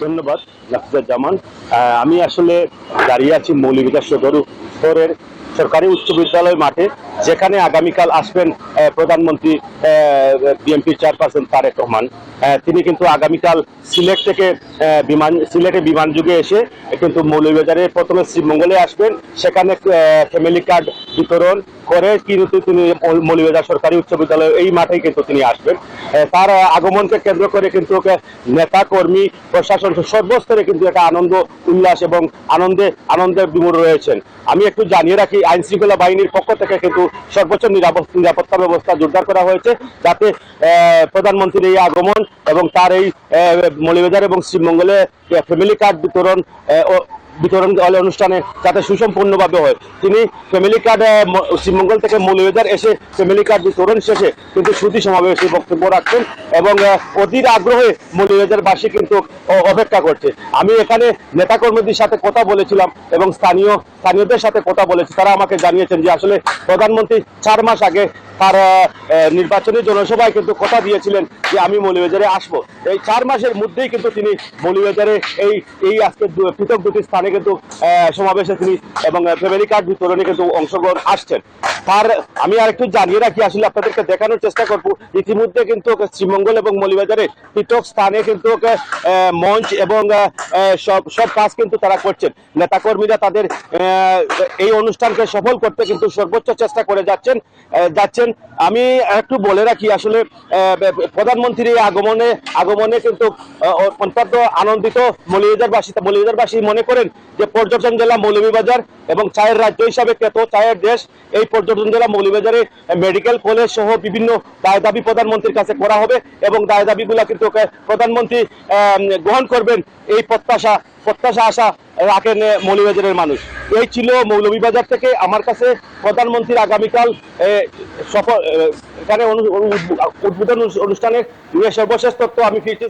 ধন্যবাদ নাফিজুজ্জামান। আমি আসলে দাঁড়িয়ে আছি মৌলভীবাজার শহরের সরকারি উচ্চ বিদ্যালয় মাঠে, যেখানে আগামীকাল আসবেন প্রধানমন্ত্রী বিএনপি চেয়ারপারসন তারেক রহমান। তিনি কিন্তু আগামীকাল সিলেটে বিমান যুগে এসে কিন্তু মৌলভীবাজারে প্রথমে শ্রীমঙ্গলে আসবেন, সেখানে ফ্যামিলি কার্ড বিতরণ করে কিন্তু তিনি মৌলভীবাজার সরকারি উচ্চ বিদ্যালয় এই মাঠেই কিন্তু তিনি আসবেন। তার আগমনকে কেন্দ্র করে কিন্তু নেতা কর্মী প্রশাসন সর্বস্তরে কিন্তু একটা আনন্দ উল্লাস এবং আনন্দে বিমূঢ় রয়েছেন। আমি একটু জানিয়ে রাখি, আইন শৃঙ্খলা বাহিনীর পক্ষ থেকে কিন্তু সর্বোচ্চ নিরাপত্তা ব্যবস্থা জোরদার করা হয়েছে, যাতে প্রধানমন্ত্রীর এই আগমন এবং তার এই মৌলভীবাজার এবং শ্রীমঙ্গলে ফ্যামিলি কার্ড বিতরণ অনুষ্ঠানে যাতে সুসম্পূর্ণভাবে হয়। তিনি ফ্যামিলি কার্ড শ্রীমঙ্গল থেকে মৌলভীবাজার এসে ফ্যামিলি কার্ড বিতরণ শেষে কিন্তু সুধী সমাবেশে বক্তব্য রাখছেন এবং অধীর আগ্রহে মৌলভীবাজারবাসী কিন্তু অপেক্ষা করছে। আমি এখানে নেতাকর্মীদের সাথে কথা বলেছিলাম এবং স্থানীয়দের সাথে কথা বলেছি। তারা আমাকে জানিয়েছেন যে আসলে প্রধানমন্ত্রী 4 মাস আগে তার নির্বাচনী জনসভায় কিন্তু কথা দিয়েছিলেন যে আমি মৌলভীবাজারে আসবো। এই 4 মাসের মধ্যেই কিন্তু তিনি মৌলভীবাজারে এই আজকে পৃথক দুটি স্থানে কিন্তু সমাবেশে তিনি এবং ফ্যামিলি কার্ড বিতরণে কিন্তু অংশগ্রহণ আসছেন। আমি আর একটু জানিয়ে রাখি, আসলে আপনাদেরকে দেখানোর চেষ্টা করব, ইতিমধ্যে কিন্তু শ্রীমঙ্গল এবং মৌলভীবাজারে পৃথক স্থানে কিন্তু মঞ্চ এবং সব কাজ কিন্তু তারা করছেন। নেতাকর্মীরা তাদের এই অনুষ্ঠানকে সফল করতে কিন্তু সর্বোচ্চ চেষ্টা করে যাচ্ছেন। আমি একটু বলে রাখি, আসলে প্রধানমন্ত্রীর এই আগমনে কিন্তু অত্যন্ত আনন্দিত মৌলভীবাজারবাসী মনে করেন যে পর্যটন জেলা মৌলভীবাজার এবং চায়ের রাজ্য হিসাবে খ্যাত চায়ের দেশ এই পর্যটন জেলা মৌলভীবাজারে মেডিকেল কলেজ সহ বিভিন্ন দায় দাবি প্রধানমন্ত্রীর কাছে করা হবে এবং দায় দাবিগুলা কিন্তু প্রধানমন্ত্রী গ্রহণ করবেন, এই প্রত্যাশা আশা রাখেন মৌলভীবাজারের মানুষ। এই ছিল মৌলভীবাজার থেকে আমার কাছে প্রধানমন্ত্রীর আগামীকাল এখানে উদ্বোধন অনুষ্ঠানের সর্বশেষ তথ্য আমি ফিরছি।